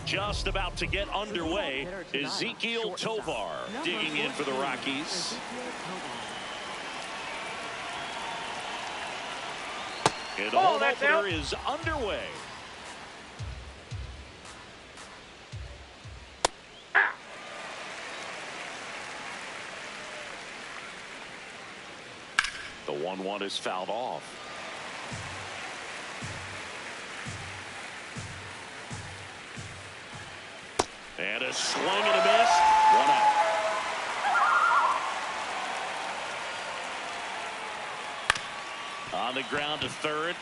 Just about to get underway, Ezekiel Tovar digging in for the Rockies. And the home opener is underway. The 1-1 is fouled off. And a swing and a miss. 1 out. On the ground to third.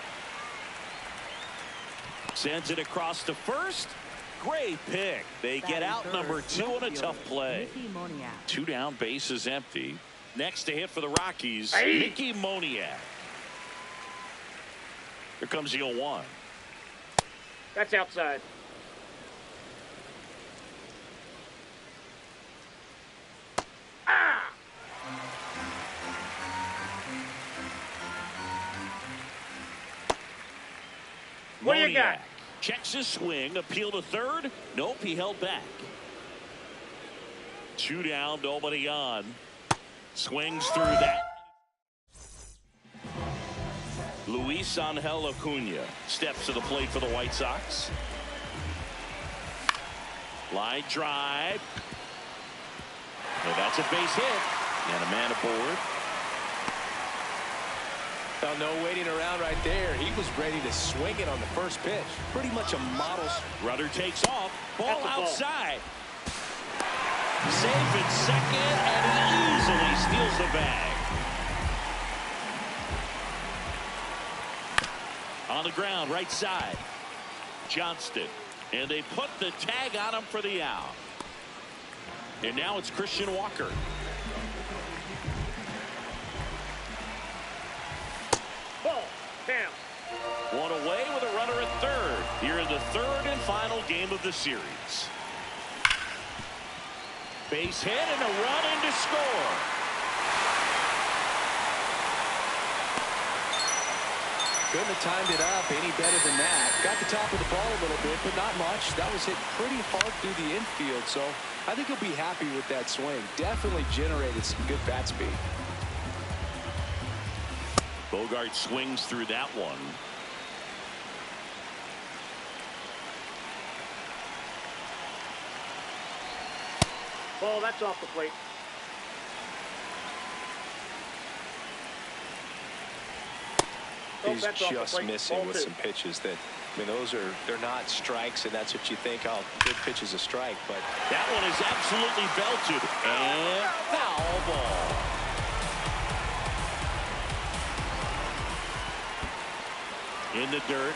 Sends it across to first. Great pick. They get out number 2 on a tough play. 2 down, base is empty. Next to hit for the Rockies, Mickey Moniak. Here comes the 0-1. That's outside. What do you got? Checks his swing, appeal to third. Nope, he held back. 2 down, nobody on. Swings through that. Luis Angel Acuna steps to the plate for the White Sox. Line drive. And that's a base hit. And a man aboard. Well, no waiting around right there. He was ready to swing it on the first pitch. Pretty much a model. Rudder takes off. Ball outside. Safe at second, and he easily steals the bag. On the ground, right side. Johnston. And they put the tag on him for the out. And now it's Christian Walker. Ball down. 1 away with a runner at third. Here in the third and final game of the series. Base hit and a run in to score. Couldn't have timed it up any better than that. Got the top of the ball a little bit, but not much. That was hit pretty hard through the infield, so I think he'll be happy with that swing. Definitely generated some good bat speed. Bogart swings through that one. Ball, that's off the plate. He's just missing with some pitches that, I mean, they're not strikes, and that's what you think, oh, good pitch is a strike, but that one is absolutely belted. And foul ball. In the dirt.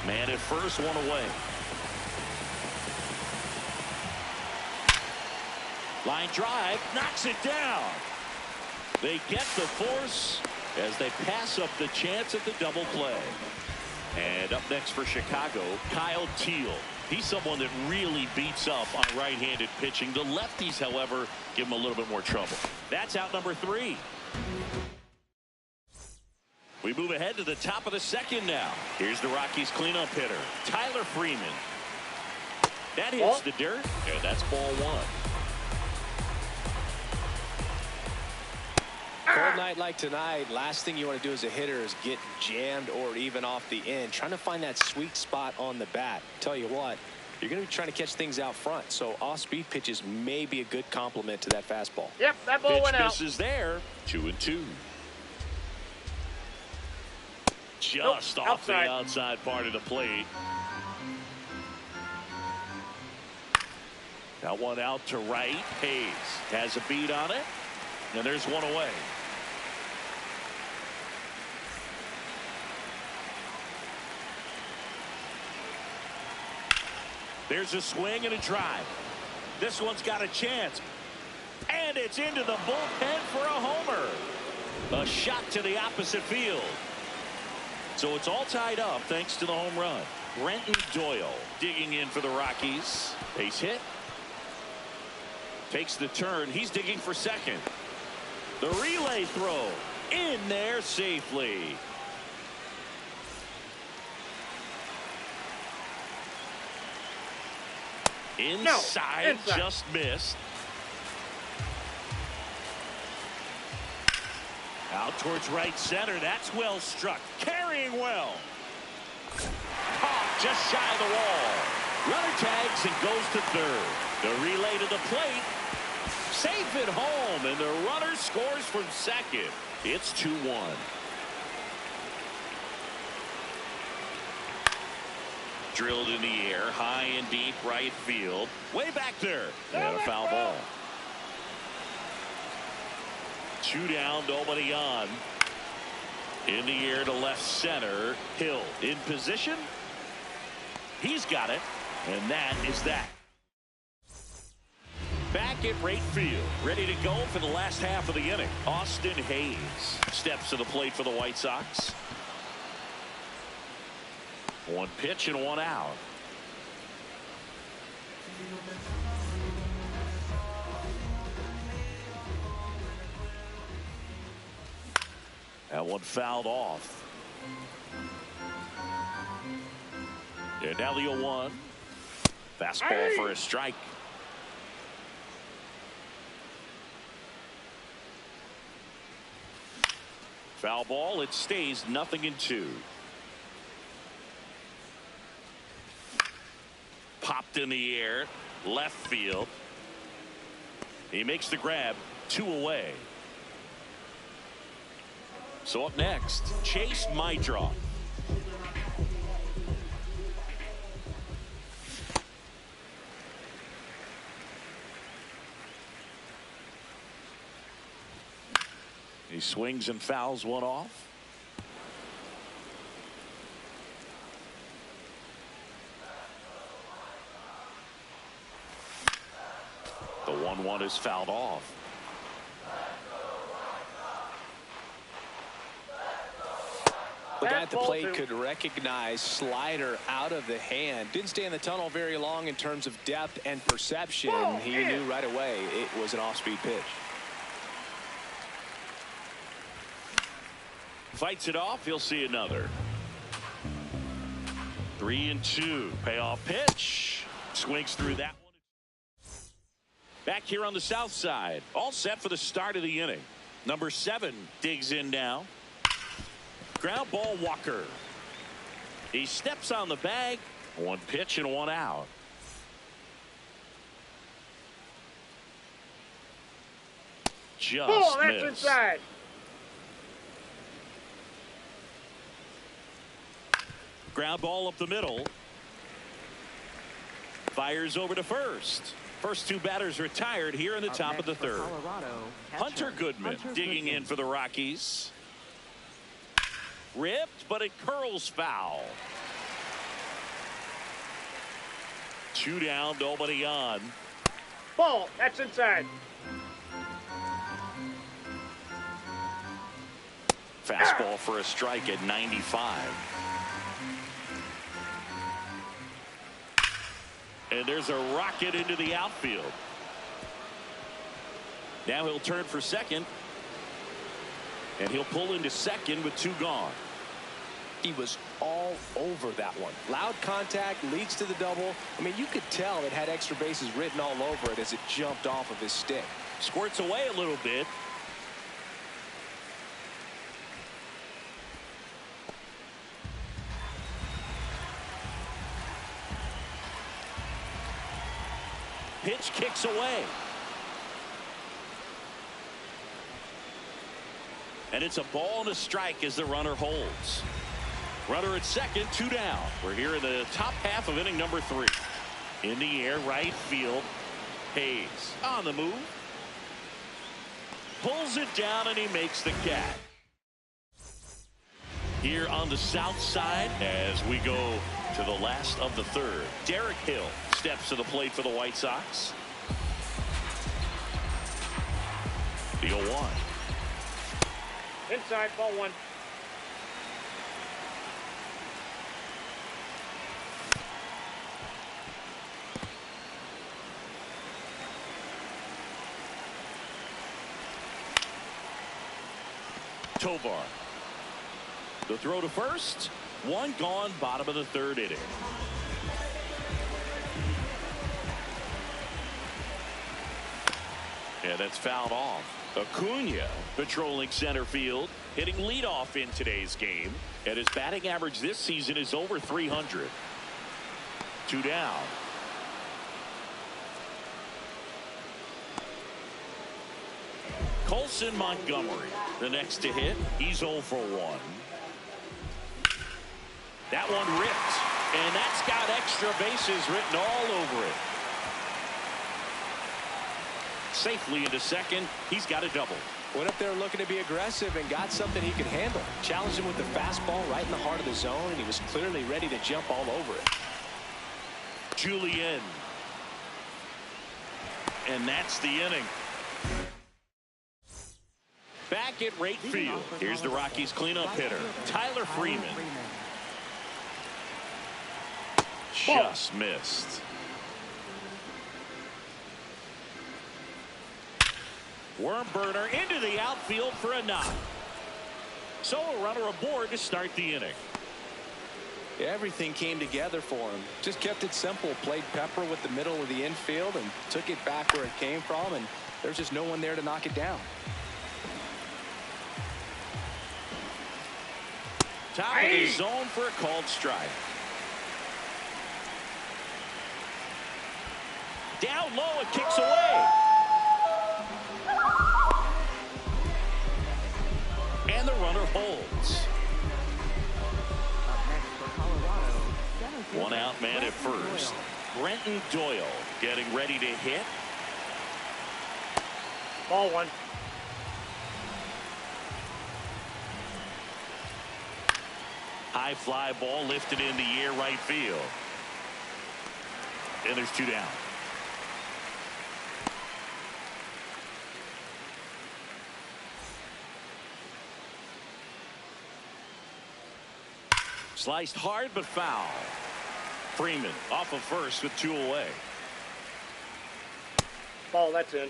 Man at first, 1 away. Line drive, knocks it down. They get the force as they pass up the chance at the double play. And up next for Chicago, Kyle Teal. He's someone that really beats up on right-handed pitching. The lefties, however, give him a little bit more trouble. That's out number 3. We move ahead to the top of the second now. Here's the Rockies cleanup hitter, Tyler Freeman. That hits the dirt, and that's ball 1. Cold night like tonight, last thing you want to do as a hitter is get jammed or even off the end. Trying to find that sweet spot on the bat. Tell you what, you're going to be trying to catch things out front, so off-speed pitches may be a good complement to that fastball. Yep, that ball went out. Pitch misses there, 2-2. Just off the outside part of the plate. That one out to right. Hayes has a beat on it. And there's 1 away. There's a swing and a drive. This one's got a chance. And it's into the bullpen for a homer. A shot to the opposite field. So it's all tied up thanks to the home run. Brenton Doyle digging in for the Rockies. Base hit. Takes the turn. He's digging for second. The relay throw in there safely. Inside, just missed. Out towards right center. That's well struck. Carrying well. Caught just shy of the wall. Runner tags and goes to third. The relay to the plate. Safe at home, and the runner scores from second. It's 2-1. Drilled in the air, high and deep right field. Way back there. And a foul ball. 2 down, nobody on. In the air to left center. Hill in position. He's got it, and that is that. Back at right field, ready to go for the last half of the inning. Austin Hayes steps to the plate for the White Sox. 1 pitch and 1 out. That one fouled off. And now the 0-1. Fastball for a strike. Foul ball. It stays 0-2. Popped in the air. Left field. He makes the grab. 2 away. So up next, Chase Maidra. He swings and fouls one off. The 1-1 is fouled off. The guy at the plate could recognize slider out of the hand. Didn't stay in the tunnel very long in terms of depth and perception. He knew right away it was an off-speed pitch. Fights it off. He'll see another. 3-2. Payoff pitch. Swings through that one. Back here on the south side. All set for the start of the inning. Number 7 digs in now. Ground ball, Walker. He steps on the bag. 1 pitch and 1 out. Just that's missed. inside. Ground ball up the middle. Fires over to first. First 2 batters retired here in the top of the third. Hunter Goodman digging in for the Rockies. Ripped, but it curls foul. 2 down, nobody on. Ball, that's inside. Fastball for a strike at 95. And there's a rocket into the outfield. Now he'll turn for second. And he'll pull into second with 2 gone. He was all over that one. Loud contact leads to the double. I mean, you could tell it had extra bases written all over it as it jumped off of his stick. Squirts away a little bit. Pitch kicks away. And it's a ball and a strike as the runner holds. Runner at second, 2 down. We're here in the top half of inning number 3. In the air, right field. Hayes on the move. Pulls it down and he makes the catch. Here on the south side as we go to the last of the third. Derek Hill steps to the plate for the White Sox. The 0-1. Inside, ball one. Tovar. The throw to first. One gone, bottom of the third inning. And that's fouled off. Acuna patrolling center field, hitting leadoff in today's game. And his batting average this season is over 300. 2 down. Colson Montgomery, the next to hit. He's 0 for 1. That one ripped, and that's got extra bases written all over it. Safely into second. He's got a double. Went up there looking to be aggressive and got something he could handle. Challenged him with the fastball right in the heart of the zone, and he was clearly ready to jump all over it. Julian. And that's the inning. Back at right field. Here's the Rockies cleanup hitter, Tyler Freeman. Just missed. Worm burner into the outfield for a knock. So a runner aboard to start the inning. Everything came together for him. Just kept it simple. Played pepper with the middle of the infield and took it back where it came from, and there's just no one there to knock it down. Top of the zone for a called strike. Down low, it kicks away. And the runner holds. One out man at first. Brenton Doyle getting ready to hit. Ball one. High fly ball lifted in the air right field. And there's 2 down. Sliced hard but foul. Freeman off of first with 2 away. Ball, that's in.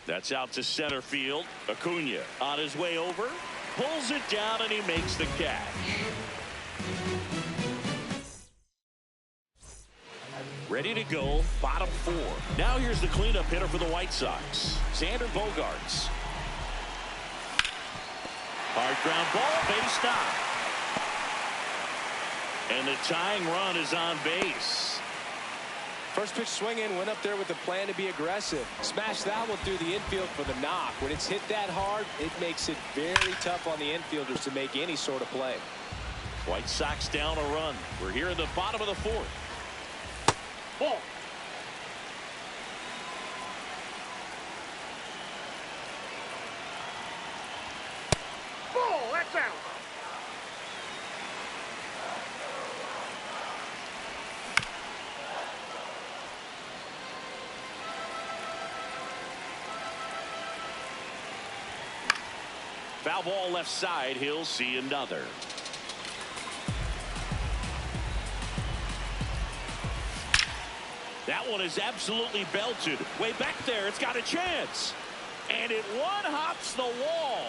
That's out to center field. Acuna on his way over. Pulls it down and he makes the catch. Ready to go. Bottom 4. Now here's the cleanup hitter for the White Sox. Xander Bogaerts. Hard ground ball, base knock. And the tying run is on base. First pitch swinging, went up there with a plan to be aggressive. Smash that one through the infield for the knock. When it's hit that hard, it makes it very tough on the infielders to make any sort of play. White Sox down a run. We're here in the bottom of the 4th. Ball. Ball, that's out. Foul ball left side. He'll see another. That one is absolutely belted. Way back there. It's got a chance. And it one-hops the wall.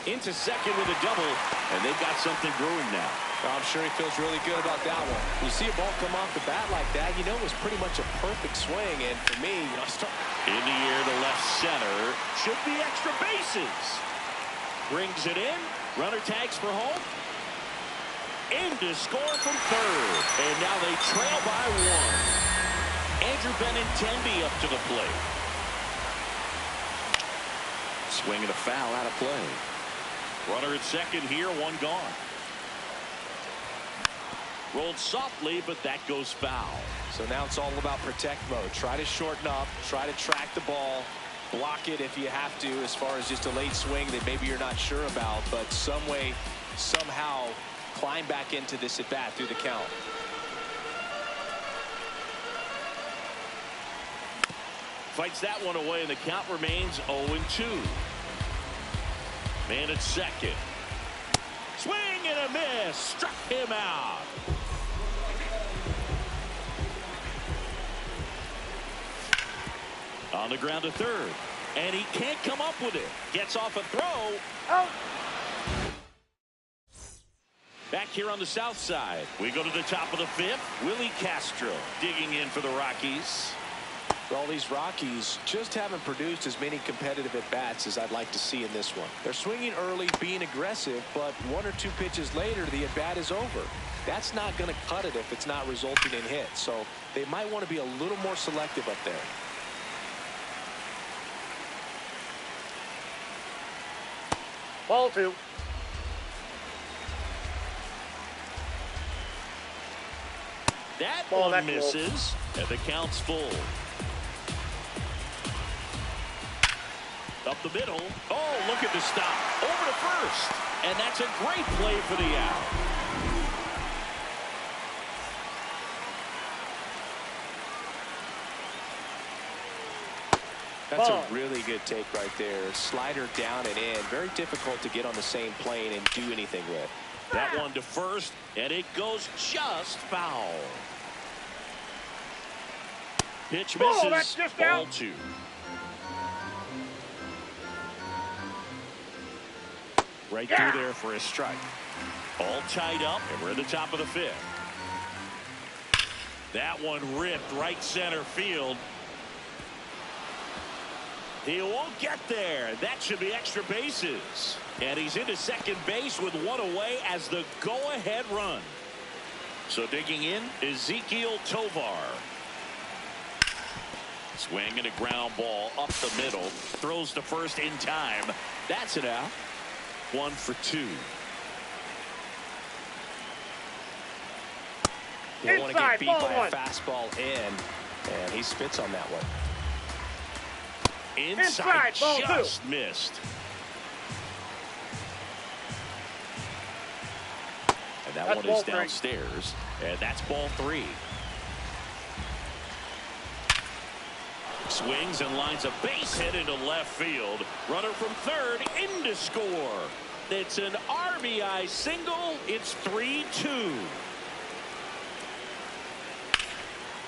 Into second with a double. And they've got something brewing now. I'm sure he feels really good about that one. You see a ball come off the bat like that, you know it was pretty much a perfect swing. And for me, in the air to left center. Should be extra bases. Brings it in. Runner tags for home. In to score from third. And now they trail by 1. Andrew Benintendi up to the plate. Swing and a foul out of play. Runner at second here, 1 gone. Rolled softly, but that goes foul. So now it's all about protect mode. Try to shorten up, try to track the ball, Block it if you have to, as far as just a late swing that maybe you're not sure about, but some way, somehow climb back into this at bat through the count. Fights that one away, and the count remains 0-2. Man at second. Swing and a miss. Struck him out. On the ground to third. And he can't come up with it. Gets off a throw. Out. Back here on the south side, we go to the top of the fifth. Willie Castro digging in for the Rockies. Well, these Rockies just haven't produced as many competitive at-bats as I'd like to see in this one. They're swinging early, being aggressive, but one or two pitches later, the at-bat is over. That's not going to cut it if it's not resulting in hits. So they might want to be a little more selective up there. Ball 2. That Ball, one that's misses, and the count's full. Up the middle. Oh, look at the stop. Over to first. And that's a great play for the out. That's a really good take right there. Slider down and in. Very difficult to get on the same plane and do anything with. That one to first, and it goes just foul. Pitch misses. Oh, that's just Ball out. 2. Right through there for a strike. All tied up, and we're at the top of the fifth. That one ripped right center field. He won't get there. That should be extra bases. And he's into second base with one away as the go-ahead run. So digging in, Ezekiel Tovar. Swing and a ground ball up the middle. Throws to first in time. That's it out. 1 for 2. You don't want to get beat Inside, by ball a fastball in, and he spits on that one. Inside, ball 2. just missed. And that That's one ball is 3. downstairs, and that's ball 3. Swings and lines a base hit into left field. Runner from third in to score. It's an RBI single. It's 3-2.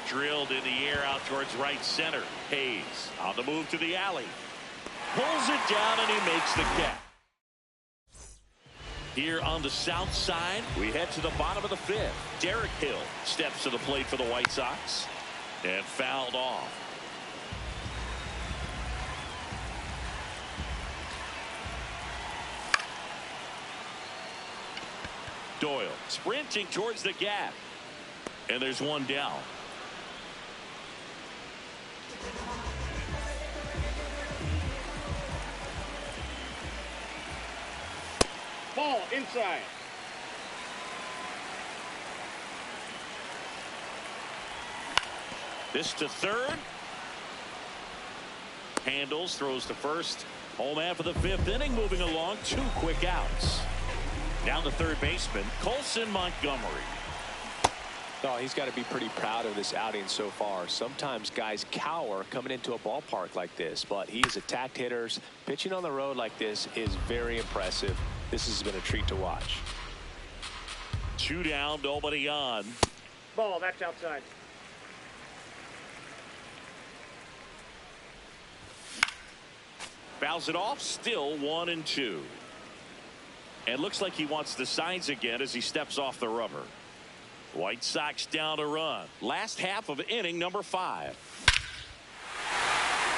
Drilled in the air out towards right center. Hayes on the move to the alley. Pulls it down and he makes the catch. Here on the south side, we head to the bottom of the fifth. Derek Hill steps to the plate for the White Sox and fouled off. Doyle sprinting towards the gap. And there's one down. Ball inside. This to third. Handles, throws to first. Home after the fifth inning, moving along. 2 quick outs. Down the third baseman, Colson Montgomery. Oh, he's got to be pretty proud of this outing so far. Sometimes guys cower coming into a ballpark like this, but he has attacked hitters. Pitching on the road like this is very impressive. This has been a treat to watch. 2 down, nobody on. Ball, that's outside. Fouls it off, still 1-2. And looks like he wants the signs again as he steps off the rubber. White Sox down a run. Last half of inning number 5.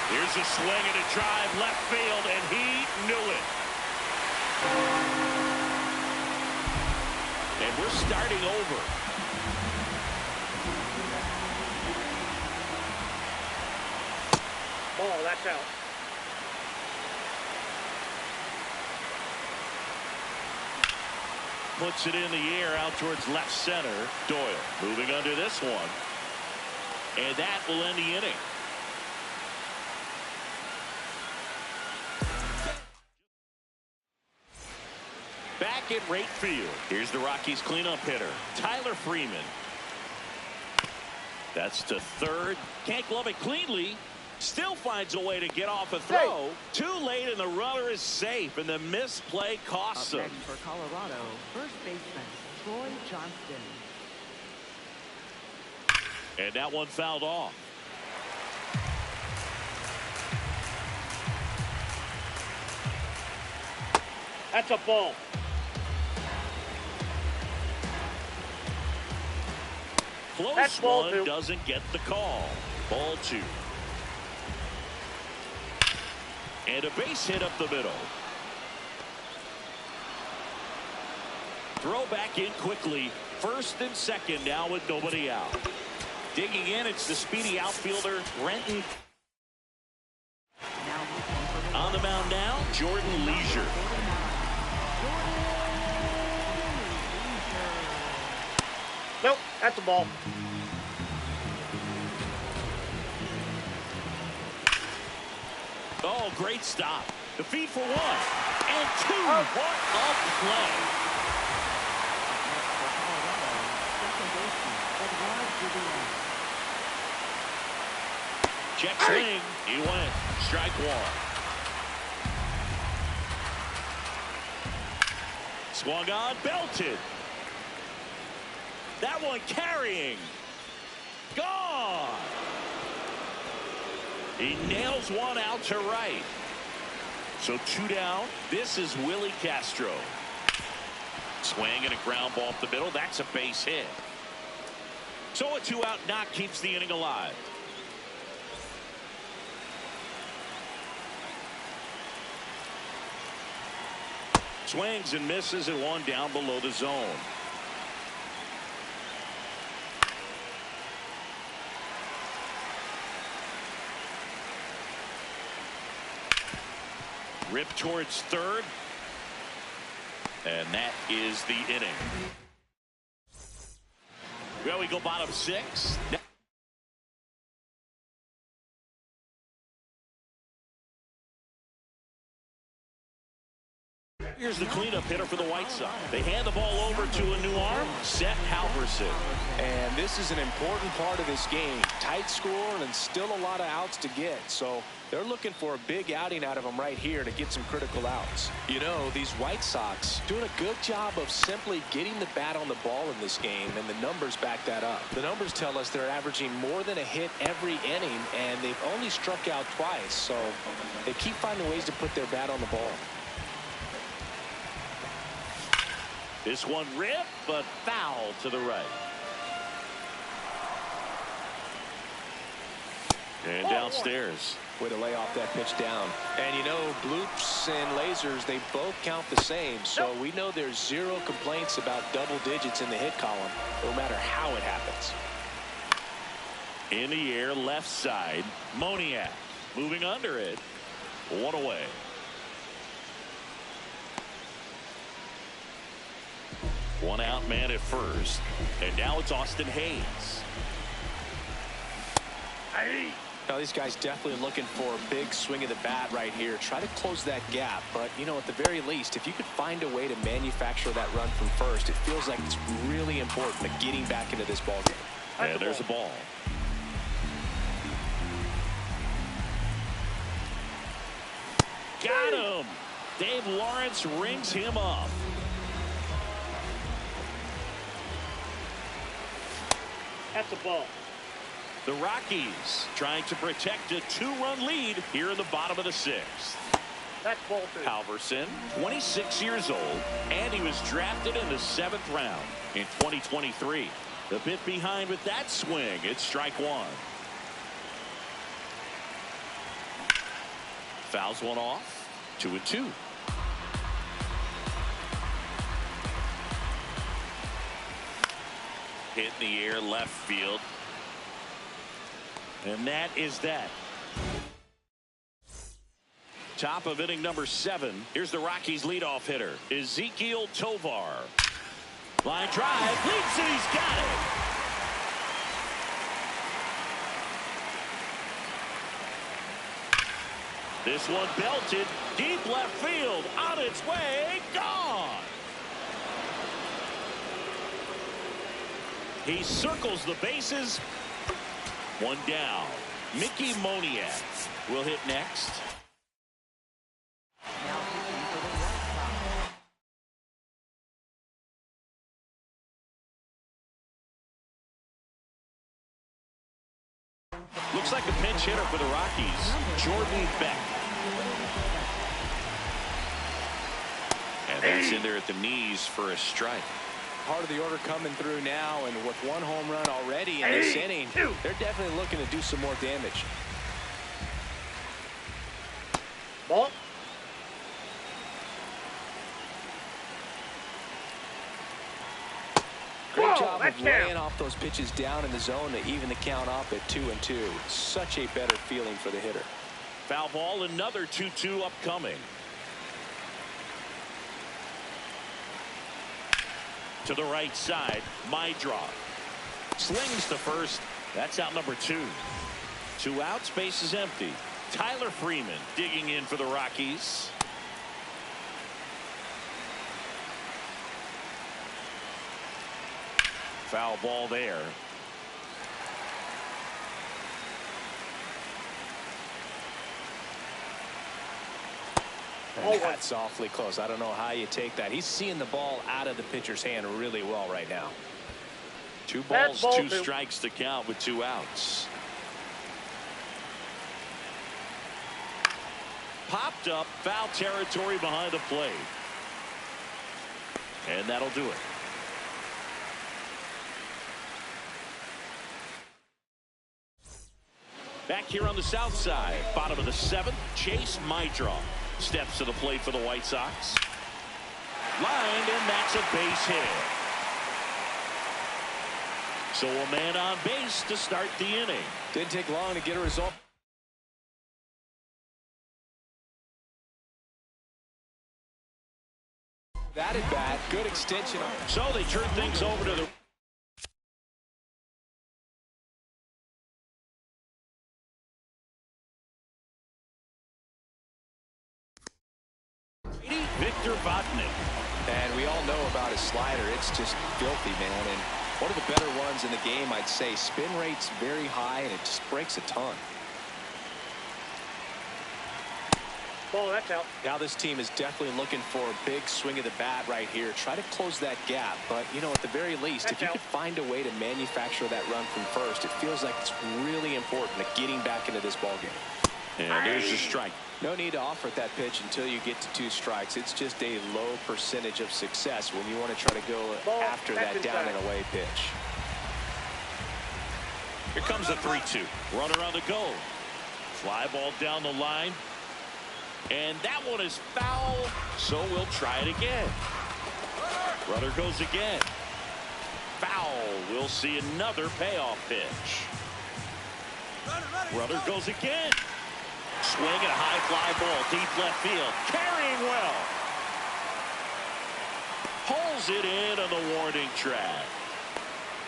Here's a swing and a drive left field, and he knew it. And we're starting over. Ball, that's out. Puts it in the air out towards left center. Doyle moving under this one. And that will end the inning. back in right field. Here's the Rockies cleanup hitter, Tyler Freeman. That's to third. Can't glove it cleanly. Still finds a way to get off a throw. Too late, and the runner is safe, and the misplay costs him. For Colorado, first baseman Troy Johnston. And that one fouled off. That's a ball. Close That's ball one, two. doesn't get the call. Ball 2. And a base hit up the middle. Throw back in quickly. First and second now with nobody out. Digging in, it's the speedy outfielder, Renton. On the mound now, Jordan Leisure. Nope, that's a ball. Oh, great stop. The feed for 1 and 2. What a play. Check swing. He went. Strike 1. Swung on, belted. That one carrying. Gone. He nails one out to right. So 2 down. This is Willie Castro. Swing and a ground ball up the middle. That's a base hit. So a 2-out knock keeps the inning alive. Swings and misses and 1 down below the zone. Rip towards third. And that is the inning. Well, we go bottom 6. Here's the cleanup hitter for the White Sox. They hand the ball over to a new arm, Seth Halverson. And this is an important part of this game. Tight score and still a lot of outs to get. So they're looking for a big outing out of them right here to get some critical outs. You know, these White Sox doing a good job of simply getting the bat on the ball in this game, and the numbers back that up. The numbers tell us they're averaging more than a hit every inning, and they've only struck out twice. So they keep finding ways to put their bat on the ball. This one ripped, but foul to the right. And downstairs. Way to lay off that pitch down. And you know, bloops and lasers, they both count the same. So we know there's 0 complaints about double digits in the hit column, no matter how it happens. In the air, left side. Moniak moving under it. 1 away. One out man at first. And now it's Austin Hayes. Now these guys definitely looking for a big swing of the bat right here. Try to close that gap. But, you know, at the very least, if you could find a way to manufacture that run from first, it feels like it's really important to getting back into this ball game. And there's a ball. Got him. Dave Lawrence rings him up. That's a ball. The Rockies trying to protect a 2-run lead here in the bottom of the 6th. That's ball 2. Halverson, 26 years old, and he was drafted in the 7th round in 2023. A bit behind with that swing. It's strike 1. Fouls one off. 2-2. Hit in the air, left field. And that is that. Top of inning number 7. Here's the Rockies leadoff hitter, Ezequiel Tovar. Line drive, leaps and he's got it. This one belted, deep left field, on its way, gone. He circles the bases. One down. Mickey Moniak will hit next. Now pitching for the Red Sox. Looks like a pinch hitter for the Rockies, Jordan Beck. And that's in there at the knees for a strike. Part of the order coming through now, and with one home run already in this inning, they're definitely looking to do some more damage. Ball. Great job of laying off those pitches down in the zone to even the count up at 2-2. Such a better feeling for the hitter. Foul ball, another 2-2 upcoming. To the right side, my drop. Slings to first. That's out number 2. 2 outs, base is empty. Tyler Freeman digging in for the Rockies. Foul ball there. And that's awfully close. I don't know how you take that. He's seeing the ball out of the pitcher's hand really well right now. 2 balls, 2 strikes to count with 2 outs. Popped up, foul territory behind the plate. And that'll do it. Back here on the south side, bottom of the 7th, Chase Mydroff steps to the plate for the White Sox. Lined, and that's a base hit. So a man on base to start the inning. Didn't take long to get a result. That at bat, good extension. So they turn things over to the Victor Vodnik. And we all know about his slider. It's just filthy, man. And one of the better ones in the game, I'd say. Spin rate's very high, and it just breaks a ton. Ball, that's out. Now this team is definitely looking for a big swing of the bat right here. Try to close that gap. But, you know, at the very least, if you could find a way to manufacture that run from first, it feels like it's really important to getting back into this ballgame. And there's the strike. No need to offer that pitch until you get to 2 strikes. It's just a low percentage of success when you want to try to go after that down and away pitch. Here comes the 3-2. Runner on the go. Fly ball down the line. And that one is foul, so we'll try it again. Runner goes again. Foul. We'll see another payoff pitch. Runner goes again. Swing and a high fly ball deep left field. Carrying well. Pulls it in on the warning track.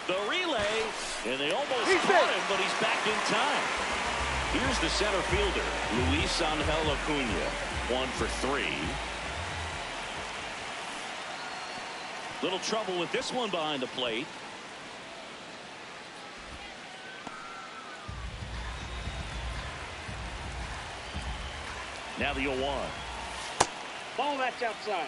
The relay, and they almost caught him, but he's back in time. Here's the center fielder, Luis Angel Acuna, 1 for 3. Little trouble with this one behind the plate. Now the 0-1. Ball, that's outside.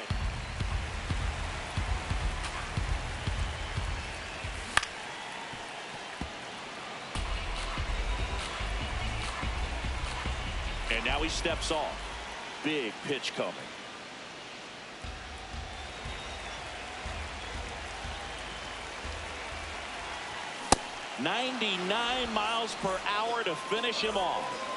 And now he steps off. Big pitch coming. .99 miles per hour to finish him off.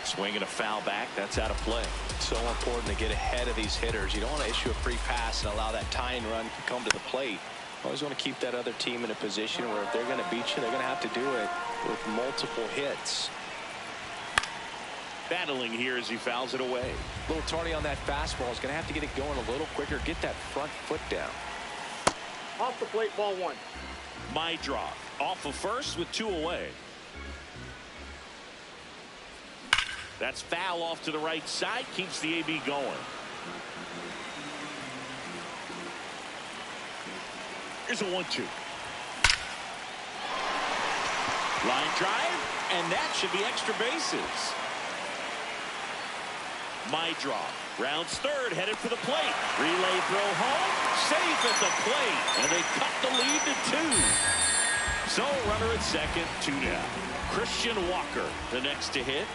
Swinging a foul back. That's out of play. So important to get ahead of these hitters. You don't want to issue a free pass and allow that tying run to come to the plate. Always want to keep that other team in a position where if they're going to beat you, they're going to have to do it with multiple hits. Battling here as he fouls it away. A little tardy on that fastball. Is going to have to get it going a little quicker. Get that front foot down. Off the plate, ball 1. My drop off of first with 2 away. That's foul off to the right side. Keeps the AB going. Here's a 1-2. Line drive, and that should be extra bases. My draw. Rounds third, headed for the plate. Relay throw home, safe at the plate, and they cut the lead to 2. So runner at second, 2 down. Christian Walker, the next to hit.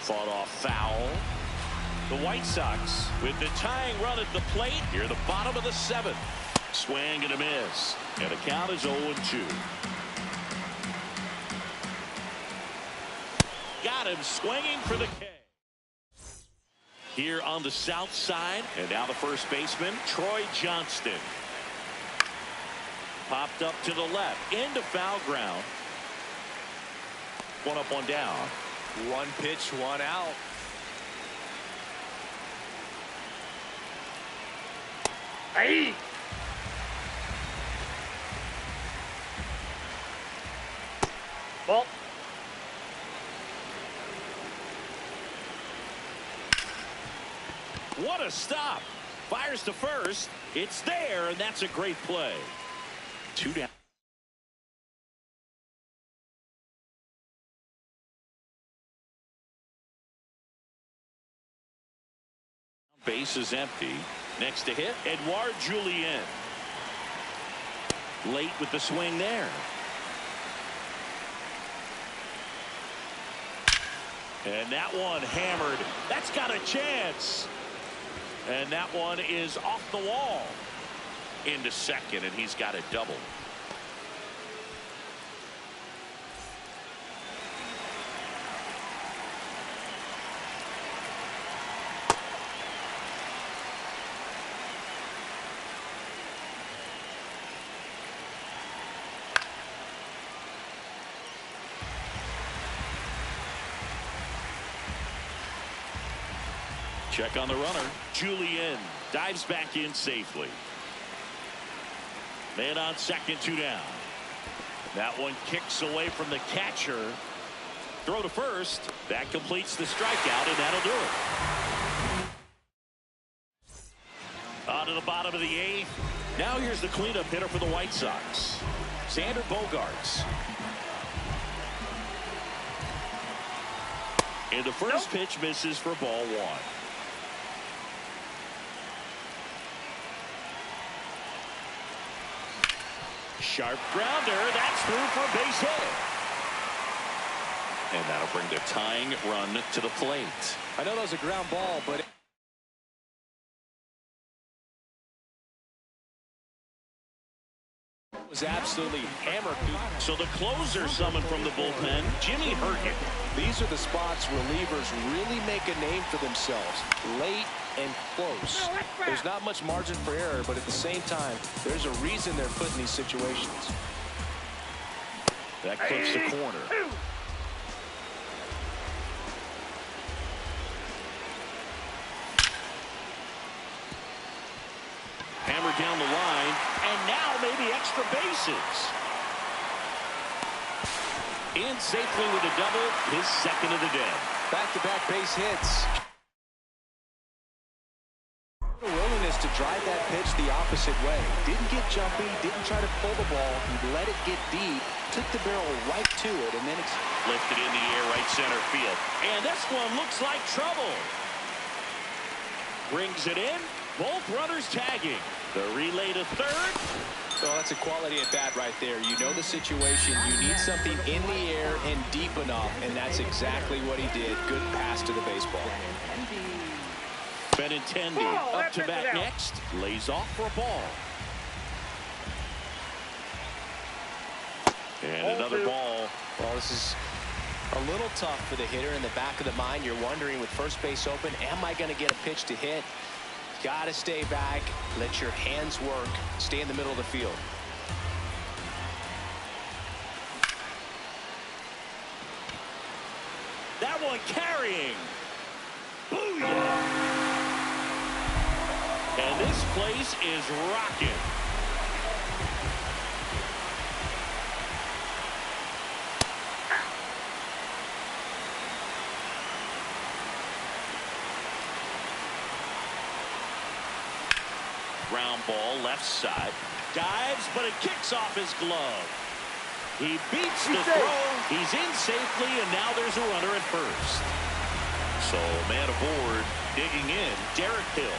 Fought off foul. The White Sox with the tying run at the plate near the bottom of the 7th. Swing and a miss, and the count is 0-2. Got him swinging for the K. Here on the south side, and now the first baseman, Troy Johnston. Popped up to the left, into foul ground. 1 up, 1 down. 1 pitch, 1 out. Hey! Ball. What a stop. Fires to first. It's there, and that's a great play. 2 down. Base is empty. Next to hit, Edouard Julien. Late with the swing there. And that one hammered. That's got a chance. And that one is off the wall. Into second, and he's got a double. Check on the runner. Julien dives back in safely. Man on second, 2 down. That one kicks away from the catcher. Throw to first. That completes the strikeout, and that'll do it. On to the bottom of the 8th. Now here's the cleanup hitter for the White Sox, Xander Bogaerts. And the first pitch misses for ball 1. Sharp grounder. That's through for a base hit. And that'll bring the tying run to the plate. I know that was a ground ball, but it was absolutely hammered. So the closer summoned from the bullpen, Jimmy Hergen. These are the spots relievers really make a name for themselves. Late and close. There's not much margin for error, but at the same time, there's a reason they're put in these situations. That clips the corner. Hammered down the line, and now maybe extra bases. In safely with a double, his second of the day. Back-to-back base hits. A willingness to drive that pitch the opposite way. Didn't get jumpy, didn't try to pull the ball. He let it get deep, took the barrel right to it, and then it's lifted in the air, right center field. And this one looks like trouble. Brings it in. Both runners tagging. The relay to third. Well, that's a quality at bat right there. You know the situation. You need something in the air and deep enough, and that's exactly what he did. Good pass to the baseball. Benintendi up to bat next. Lays off for a ball. And another ball. Well, this is a little tough for the hitter. In the back of the mind, you're wondering with first base open, am I going to get a pitch to hit? Got to stay back, let your hands work, stay in the middle of the field. That one carrying. Booyah! And this place is rocking. ground ball left side. Dives, but it kicks off his glove. He beats the throw. He's in safely, and now there's a runner at first. So man aboard, digging in, Derek Hill.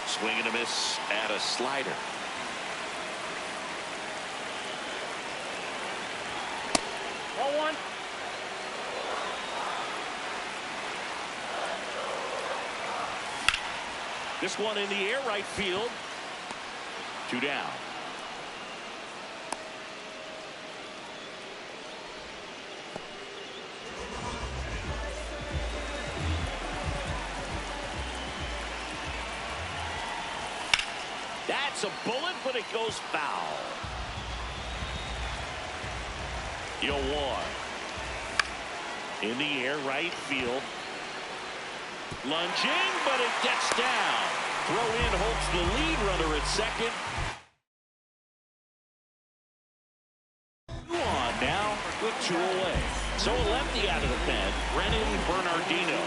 Swing and a miss at a slider. Ball one. This one in the air, right field. 2 down. That's a bullet, but it goes foul. 0-1. In the air, right field. Lunging, but it gets down. Throw in holds the lead runner at second. On now with 2 away. So a lefty out of the pen, Brennan Bernardino.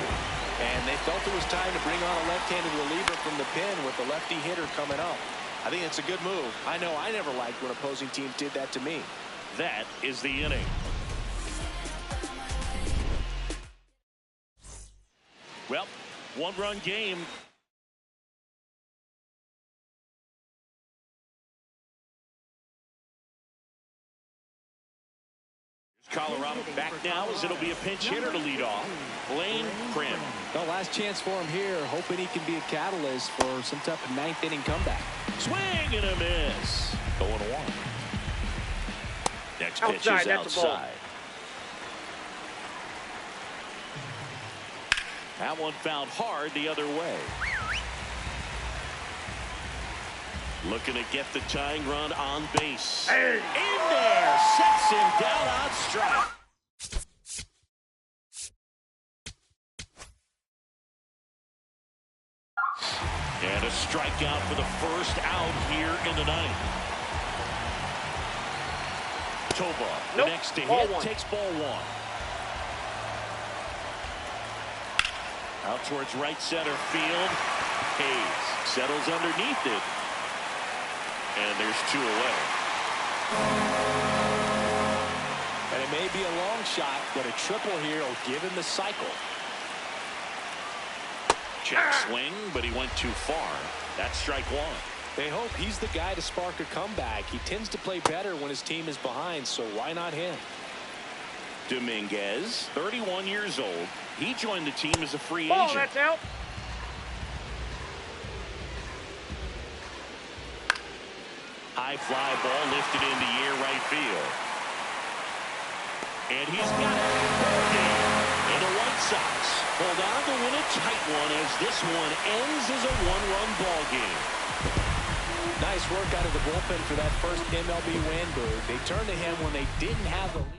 And they felt it was time to bring on a left-handed reliever from the pen with the lefty hitter coming up. I think it's a good move. I know I never liked when opposing teams did that to me. That is the inning. Well, 1-run game. Colorado back now as it'll be a pinch hitter to lead off. Blaine Prim. The last chance for him here, hoping he can be a catalyst for some type of 9th inning comeback. Swing and a miss. 0-1. Next pitch is outside. That one found hard the other way. Looking to get the tying run on base. Hey. In there, sets him down on strike. And a strikeout for the first out here in the ninth. Toba, the next to hit, takes ball one. Out towards right center field. Hayes settles underneath it. And there's 2 away. And it may be a long shot, but a triple here will give him the cycle. Check swing, but he went too far. That's strike 1. They hope he's the guy to spark a comeback. He tends to play better when his team is behind, so why not him? Dominguez, 31 years old. He joined the team as a free Ball, agent. that's out. High fly ball lifted in the air right field. And he's got it. And the White Sox hold on to win a tight one as this one ends as a 1-run ball game. Nice work out of the bullpen for that first MLB win, Boo. They turned to him when they didn't have the lead.